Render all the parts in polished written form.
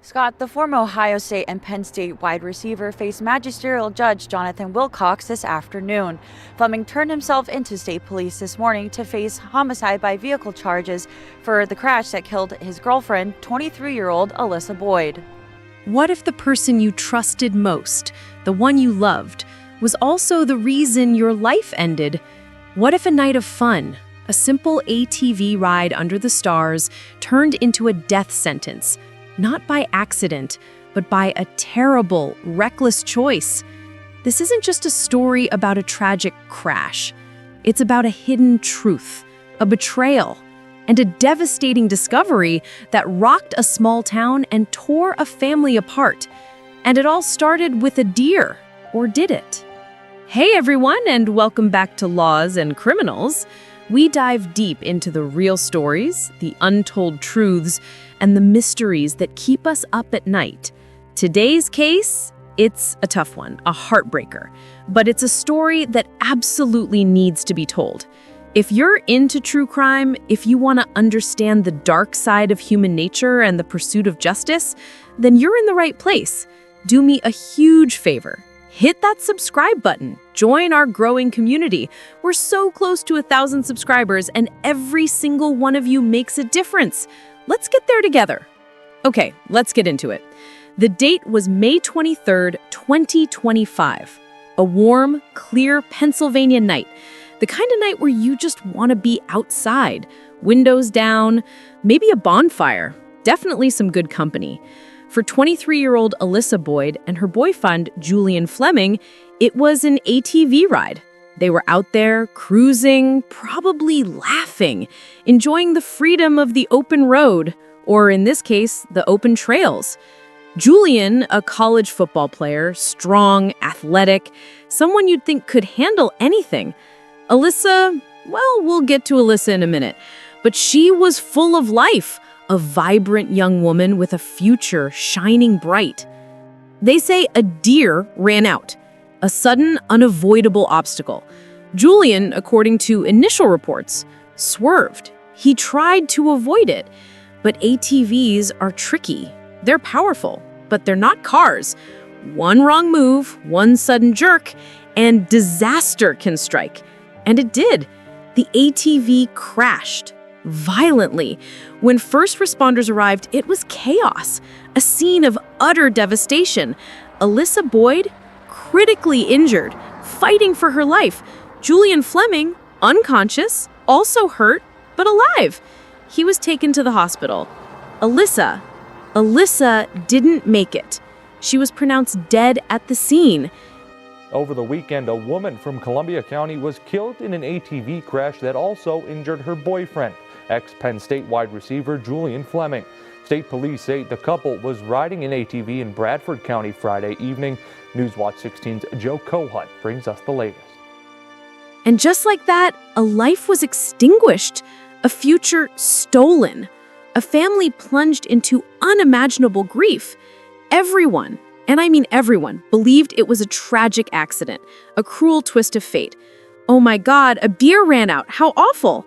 Scott, the former Ohio State and Penn State wide receiver, faced magisterial judge Jonathan Wilcox this afternoon. Fleming turned himself into state police this morning to face homicide by vehicle charges for the crash that killed his girlfriend, 23-year-old Alyssa Boyd. What if the person you trusted most, the one you loved, was also the reason your life ended? What if a night of fun, a simple ATV ride under the stars, turned into a death sentence? Not by accident, but by a terrible, reckless choice. This isn't just a story about a tragic crash. It's about a hidden truth, a betrayal, and a devastating discovery that rocked a small town and tore a family apart. And it all started with a deer, or did it? Hey everyone, and welcome back to Laws and Criminals. We dive deep into the real stories, the untold truths, and the mysteries that keep us up at night. Today's case, it's a tough one, a heartbreaker, but it's a story that absolutely needs to be told. If you're into true crime, if you want to understand the dark side of human nature and the pursuit of justice, then you're in the right place. Do me a huge favor. Hit that subscribe button. Join our growing community. We're so close to 1,000 subscribers, and every single one of you makes a difference. Let's get there together. Okay, let's get into it. The date was May 23rd, 2025. A warm, clear Pennsylvania night. The kind of night where you just want to be outside. Windows down, maybe a bonfire. Definitely some good company. For 23-year-old Alyssa Boyd and her boyfriend, Julian Fleming, it was an ATV ride. They were out there, cruising, probably laughing, enjoying the freedom of the open road, or in this case, the open trails. Julian, a college football player, strong, athletic, someone you'd think could handle anything. Alyssa, well, we'll get to Alyssa in a minute, but she was full of life. A vibrant young woman with a future shining bright. They say a deer ran out, a sudden, unavoidable obstacle. Julian, according to initial reports, swerved. He tried to avoid it, but ATVs are tricky. They're powerful, but they're not cars. One wrong move, one sudden jerk, and disaster can strike. And it did. The ATV crashed. Violently. When first responders arrived, it was chaos, a scene of utter devastation. Alyssa Boyd, critically injured, fighting for her life. Julian Fleming, unconscious, also hurt, but alive. He was taken to the hospital. Alyssa didn't make it. She was pronounced dead at the scene. Over the weekend, a woman from Columbia County was killed in an ATV crash that also injured her boyfriend, ex-Penn State wide receiver Julian Fleming. State police say the couple was riding an ATV in Bradford County Friday evening. Newswatch 16's Joe Cohut brings us the latest. And just like that, a life was extinguished, a future stolen. A family plunged into unimaginable grief. Everyone, and I mean everyone, believed it was a tragic accident, a cruel twist of fate. Oh my God, a deer ran out. How awful.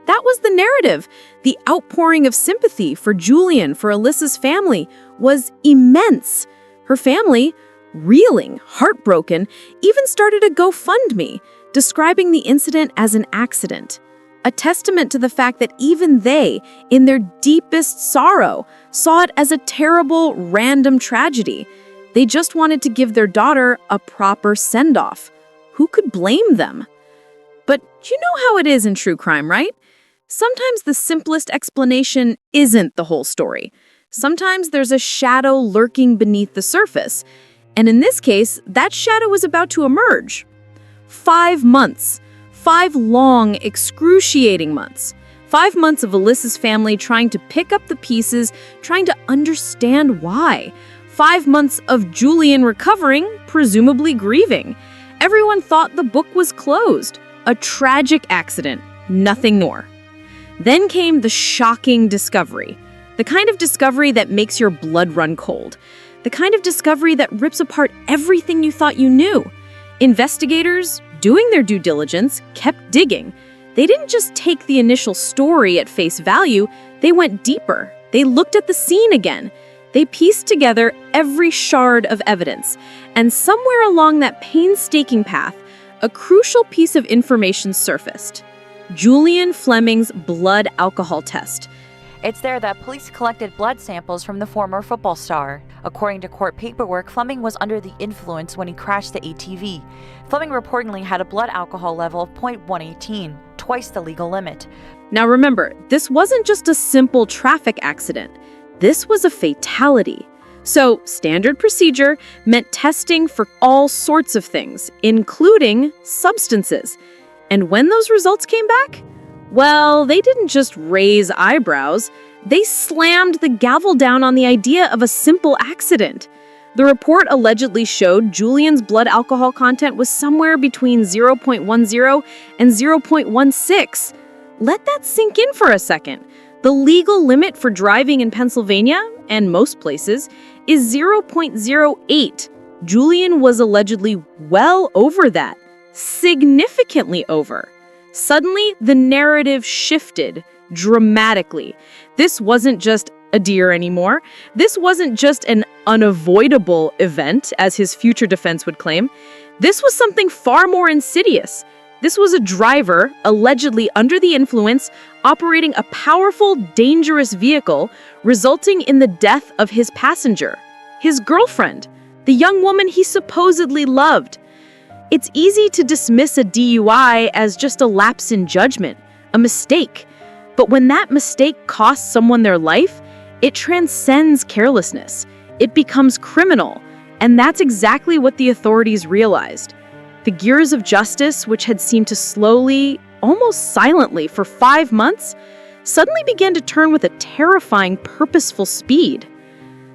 That was the narrative. The outpouring of sympathy for Julian, for Alyssa's family, was immense. Her family, reeling, heartbroken, even started a GoFundMe, describing the incident as an accident. A testament to the fact that even they, in their deepest sorrow, saw it as a terrible, random tragedy. They just wanted to give their daughter a proper send-off. Who could blame them? But you know how it is in true crime, right? Sometimes the simplest explanation isn't the whole story. Sometimes there's a shadow lurking beneath the surface. And in this case, that shadow was about to emerge. 5 months. 5 long, excruciating months. 5 months of Alyssa's family trying to pick up the pieces, trying to understand why. 5 months of Julian recovering, presumably grieving. Everyone thought the book was closed. A tragic accident, nothing more. Then came the shocking discovery. The kind of discovery that makes your blood run cold. The kind of discovery that rips apart everything you thought you knew. Investigators, doing their due diligence, kept digging. They didn't just take the initial story at face value, they went deeper. They looked at the scene again. They pieced together every shard of evidence, and somewhere along that painstaking path, a crucial piece of information surfaced. Julian Fleming's blood alcohol test. It's there that police collected blood samples from the former football star. According to court paperwork, Fleming was under the influence when he crashed the ATV. Fleming reportedly had a blood alcohol level of 0.118, twice the legal limit. Now remember, this wasn't just a simple traffic accident. This was a fatality. So, standard procedure meant testing for all sorts of things, including substances. And when those results came back, well, they didn't just raise eyebrows, they slammed the gavel down on the idea of a simple accident. The report allegedly showed Julian's blood alcohol content was somewhere between 0.10 and 0.16. Let that sink in for a second. The legal limit for driving in Pennsylvania, and most places, is 0.08. Julian was allegedly well over that, significantly over. Suddenly, the narrative shifted dramatically. This wasn't just a deer anymore. This wasn't just an unavoidable event, as his future defense would claim. This was something far more insidious. This was a driver, allegedly under the influence, operating a powerful, dangerous vehicle, resulting in the death of his passenger, his girlfriend, the young woman he supposedly loved. It's easy to dismiss a DUI as just a lapse in judgment, a mistake. But when that mistake costs someone their life, it transcends carelessness. It becomes criminal. And that's exactly what the authorities realized. The gears of justice, which had seemed to slowly, almost silently for 5 months, suddenly began to turn with a terrifying, purposeful speed.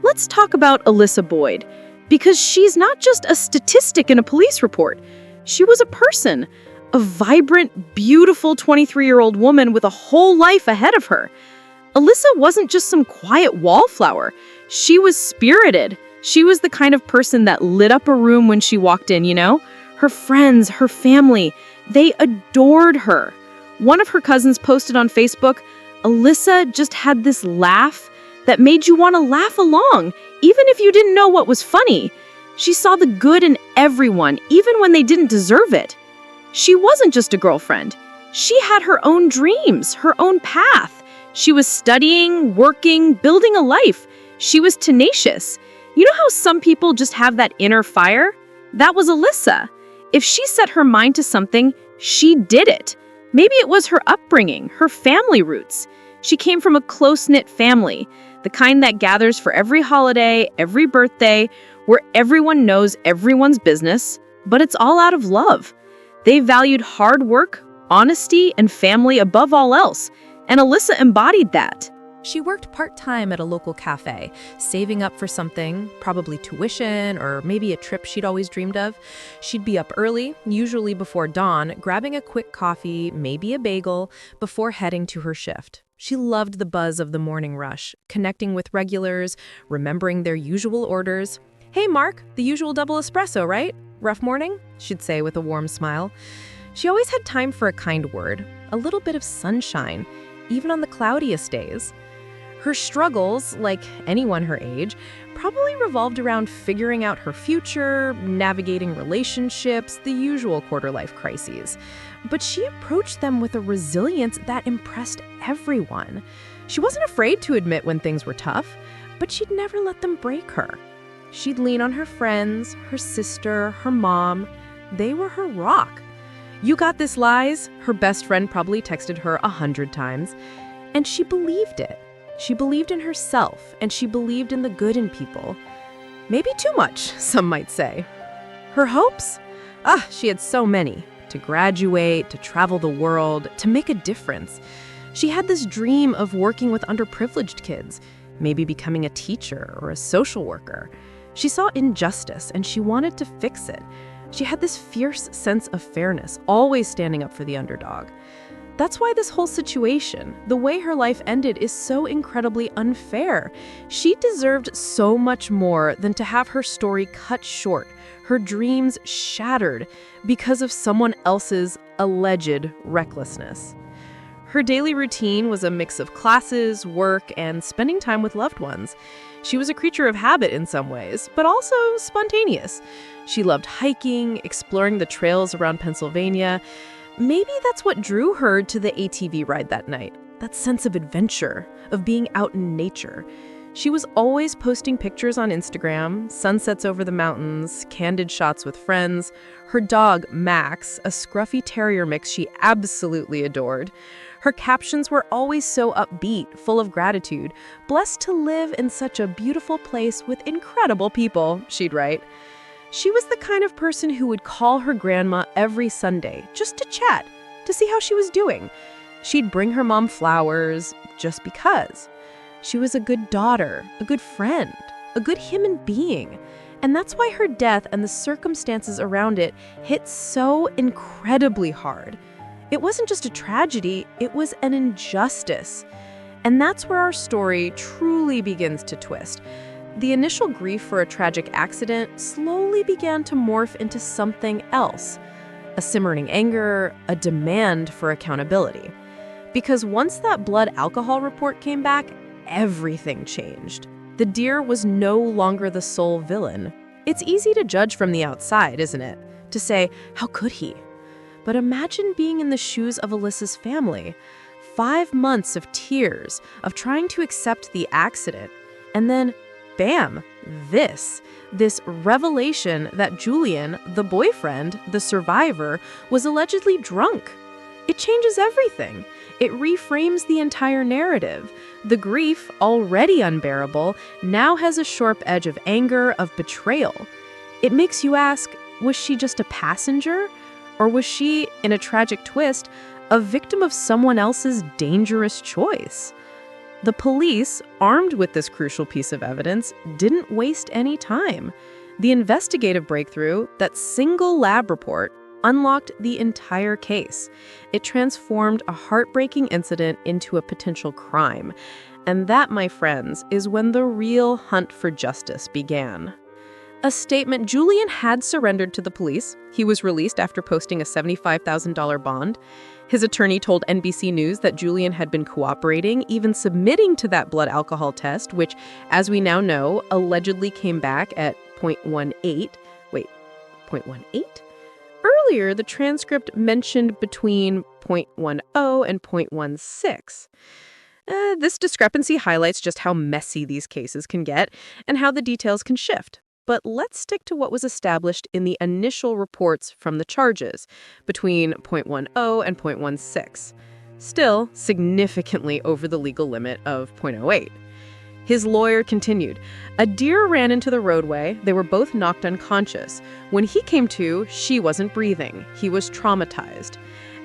Let's talk about Alyssa Boyd, because she's not just a statistic in a police report. She was a person, a vibrant, beautiful 23-year-old woman with a whole life ahead of her. Alyssa wasn't just some quiet wallflower. She was spirited. She was the kind of person that lit up a room when she walked in, you know? Her friends, her family, they adored her. One of her cousins posted on Facebook, Alyssa just had this laugh that made you want to laugh along, even if you didn't know what was funny. She saw the good in everyone, even when they didn't deserve it. She wasn't just a girlfriend. She had her own dreams, her own path. She was studying, working, building a life. She was tenacious. You know how some people just have that inner fire? That was Alyssa. If she set her mind to something, she did it. Maybe it was her upbringing, her family roots. She came from a close-knit family, the kind that gathers for every holiday, every birthday, where everyone knows everyone's business, but it's all out of love. They valued hard work, honesty, and family above all else, and Alyssa embodied that. She worked part-time at a local cafe, saving up for something, probably tuition or maybe a trip she'd always dreamed of. She'd be up early, usually before dawn, grabbing a quick coffee, maybe a bagel, before heading to her shift. She loved the buzz of the morning rush, connecting with regulars, remembering their usual orders. "Hey, Mark, the usual double espresso, right? Rough morning?" she'd say with a warm smile. She always had time for a kind word, a little bit of sunshine, even on the cloudiest days. Her struggles, like anyone her age, probably revolved around figuring out her future, navigating relationships, the usual quarter-life crises. But she approached them with a resilience that impressed everyone. She wasn't afraid to admit when things were tough, but she'd never let them break her. She'd lean on her friends, her sister, her mom. They were her rock. "You got this, Lies," her best friend probably texted her 100 times. And she believed it. She believed in herself, and she believed in the good in people. Maybe too much, some might say. Her hopes? She had so many. To graduate, to travel the world, to make a difference. She had this dream of working with underprivileged kids, maybe becoming a teacher or a social worker. She saw injustice, and she wanted to fix it. She had this fierce sense of fairness, always standing up for the underdog. That's why this whole situation, the way her life ended, is so incredibly unfair. She deserved so much more than to have her story cut short, her dreams shattered because of someone else's alleged recklessness. Her daily routine was a mix of classes, work, and spending time with loved ones. She was a creature of habit in some ways, but also spontaneous. She loved hiking, exploring the trails around Pennsylvania. Maybe that's what drew her to the ATV ride that night, that sense of adventure, of being out in nature. She was always posting pictures on Instagram, sunsets over the mountains, candid shots with friends. Her dog, Max, a scruffy terrier mix she absolutely adored. Her captions were always so upbeat, full of gratitude. "Blessed to live in such a beautiful place with incredible people," she'd write. She was the kind of person who would call her grandma every Sunday just to chat, to see how she was doing. She'd bring her mom flowers just because. She was a good daughter, a good friend, a good human being. And that's why her death and the circumstances around it hit so incredibly hard. It wasn't just a tragedy, it was an injustice. And that's where our story truly begins to twist. The initial grief for a tragic accident slowly began to morph into something else. A simmering anger, a demand for accountability. Because once that blood alcohol report came back, everything changed. The deer was no longer the sole villain. It's easy to judge from the outside, isn't it? To say, how could he? But imagine being in the shoes of Alyssa's family. 5 months of tears, of trying to accept the accident, and then, bam, this revelation that Julian, the boyfriend, the survivor, was allegedly drunk. It changes everything. It reframes the entire narrative. The grief, already unbearable, now has a sharp edge of anger, of betrayal. It makes you ask, was she just a passenger? Or was she, in a tragic twist, a victim of someone else's dangerous choice? The police, armed with this crucial piece of evidence, didn't waste any time. The investigative breakthrough, that single lab report, unlocked the entire case. It transformed a heartbreaking incident into a potential crime. And that, my friends, is when the real hunt for justice began. A statement: Julian had surrendered to the police. He was released after posting a $75,000 bond. His attorney told NBC News that Julian had been cooperating, even submitting to that blood alcohol test, which, as we now know, allegedly came back at 0.18. Wait, 0.18? Earlier, the transcript mentioned between 0.10 and 0.16. This discrepancy highlights just how messy these cases can get and how the details can shift. But let's stick to what was established in the initial reports from the charges, between 0.10 and 0.16. Still, significantly over the legal limit of 0.08. His lawyer continued, "A deer ran into the roadway. They were both knocked unconscious. When he came to, she wasn't breathing. He was traumatized."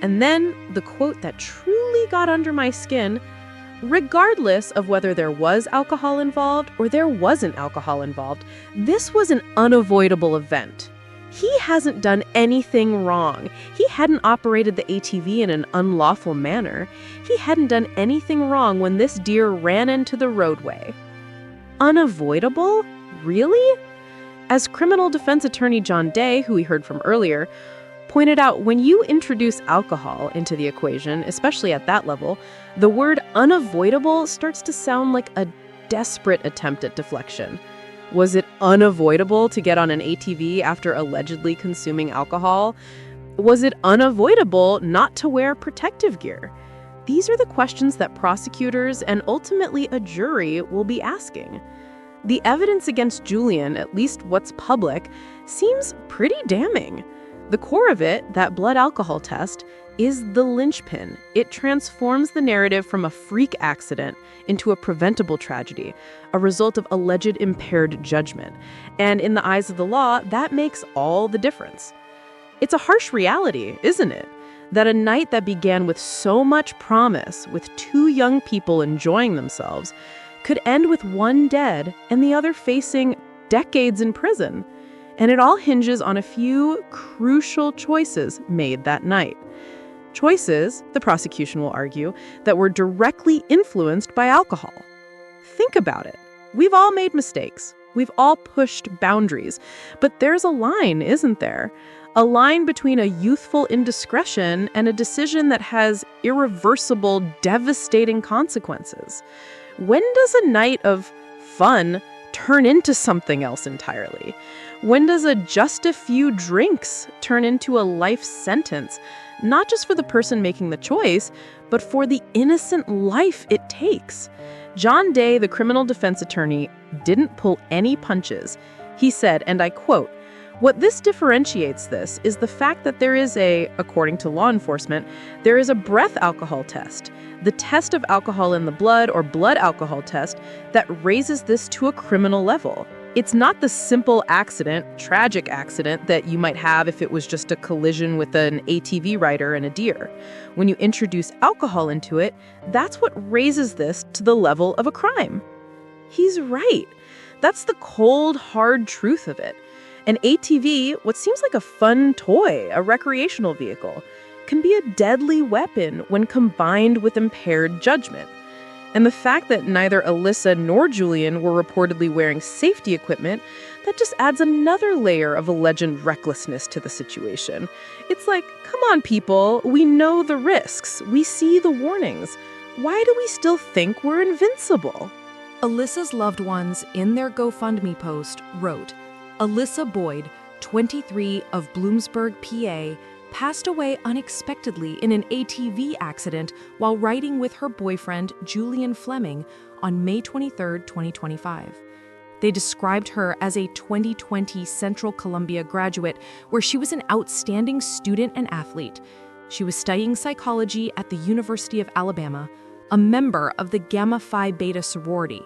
And then the quote that truly got under my skin: "Regardless of whether there was alcohol involved or there wasn't alcohol involved, this was an unavoidable event. He hasn't done anything wrong. He hadn't operated the ATV in an unlawful manner. He hadn't done anything wrong when this deer ran into the roadway." Unavoidable? Really? As criminal defense attorney John Day, who we heard from earlier, pointed out, when you introduce alcohol into the equation, especially at that level, the word unavoidable starts to sound like a desperate attempt at deflection. Was it unavoidable to get on an ATV after allegedly consuming alcohol? Was it unavoidable not to wear protective gear? These are the questions that prosecutors and ultimately a jury will be asking. The evidence against Julian, at least what's public, seems pretty damning. The core of it, that blood alcohol test, is the linchpin. It transforms the narrative from a freak accident into a preventable tragedy, a result of alleged impaired judgment. And in the eyes of the law, that makes all the difference. It's a harsh reality, isn't it? That a night that began with so much promise, with 2 young people enjoying themselves, could end with one dead and the other facing decades in prison. And it all hinges on a few crucial choices made that night. Choices, the prosecution will argue, that were directly influenced by alcohol. Think about it. We've all made mistakes. We've all pushed boundaries. But there's a line, isn't there? A line between a youthful indiscretion and a decision that has irreversible, devastating consequences. When does a night of fun turn into something else entirely? When does a just a few drinks turn into a life sentence, not just for the person making the choice, but for the innocent life it takes? John Day, the criminal defense attorney, didn't pull any punches. He said, and I quote, "What this differentiates this is the fact that there is according to law enforcement, there is a breath alcohol test, the test of alcohol in the blood or blood alcohol test that raises this to a criminal level. It's not the simple accident, tragic accident that you might have if it was just a collision with an ATV rider and a deer. When you introduce alcohol into it, that's what raises this to the level of a crime." He's right. That's the cold, hard truth of it. An ATV, what seems like a fun toy, a recreational vehicle, can be a deadly weapon when combined with impaired judgment. And the fact that neither Alyssa nor Julian were reportedly wearing safety equipment, that just adds another layer of alleged recklessness to the situation. It's like, come on, people, we know the risks, we see the warnings. Why do we still think we're invincible? Alyssa's loved ones, in their GoFundMe post, wrote, "Alyssa Boyd, 23, of Bloomsburg, PA, passed away unexpectedly in an ATV accident while riding with her boyfriend, Julian Fleming, on May 23, 2025. They described her as a 2020 Central Columbia graduate where she was an outstanding student and athlete. She was studying psychology at the University of Alabama, a member of the Gamma Phi Beta sorority.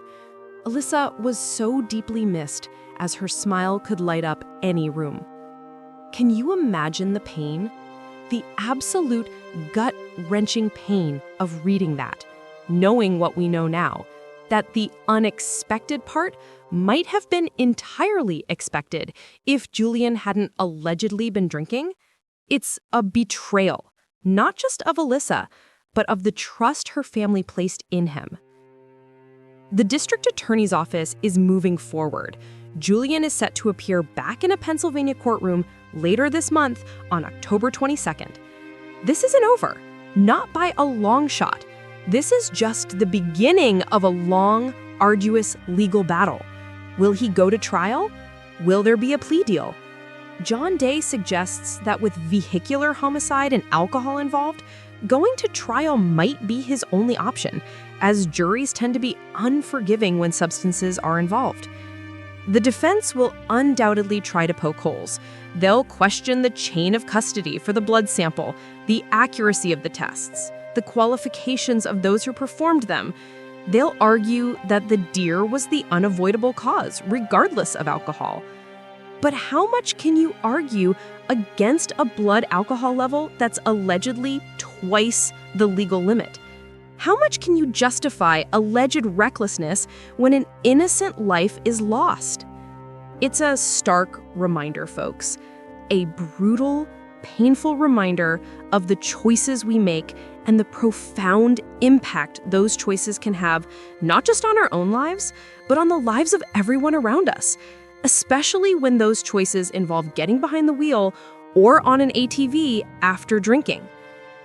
Alyssa was so deeply missed as her smile could light up any room." Can you imagine the pain? The absolute gut-wrenching pain of reading that, knowing what we know now, that the unexpected part might have been entirely expected if Julian hadn't allegedly been drinking? It's a betrayal, not just of Alyssa, but of the trust her family placed in him. The district attorney's office is moving forward. Julian is set to appear back in a Pennsylvania courtroom later this month on October 22nd. This isn't over, not by a long shot. This is just the beginning of a long, arduous legal battle. Will he go to trial? Will there be a plea deal? John Day suggests that with vehicular homicide and alcohol involved, going to trial might be his only option, as juries tend to be unforgiving when substances are involved. The defense will undoubtedly try to poke holes. They'll question the chain of custody for the blood sample, the accuracy of the tests, the qualifications of those who performed them. They'll argue that the deer was the unavoidable cause, regardless of alcohol. But how much can you argue against a blood alcohol level that's allegedly twice the legal limit? How much can you justify alleged recklessness when an innocent life is lost? It's a stark reminder, folks. A brutal, painful reminder of the choices we make and the profound impact those choices can have, not just on our own lives, but on the lives of everyone around us, especially when those choices involve getting behind the wheel or on an ATV after drinking.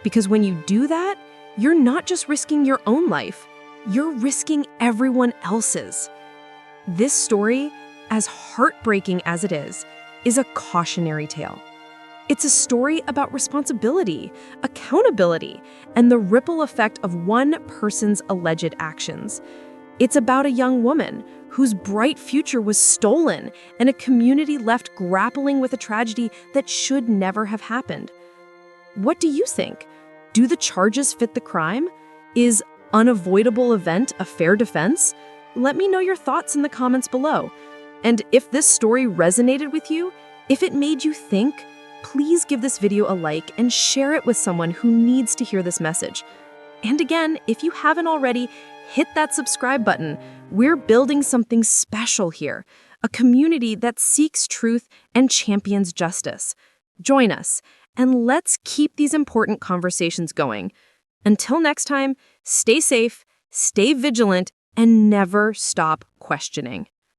Because when you do that, you're not just risking your own life, you're risking everyone else's. This story, as heartbreaking as it is a cautionary tale. It's a story about responsibility, accountability, and the ripple effect of one person's alleged actions. It's about a young woman whose bright future was stolen and a community left grappling with a tragedy that should never have happened. What do you think? Do the charges fit the crime? Is unavoidable event a fair defense? Let me know your thoughts in the comments below. And if this story resonated with you, if it made you think, please give this video a like and share it with someone who needs to hear this message. And again, if you haven't already, hit that subscribe button. We're building something special here, a community that seeks truth and champions justice. Join us, and let's keep these important conversations going. Until next time, stay safe, stay vigilant, and never stop questioning.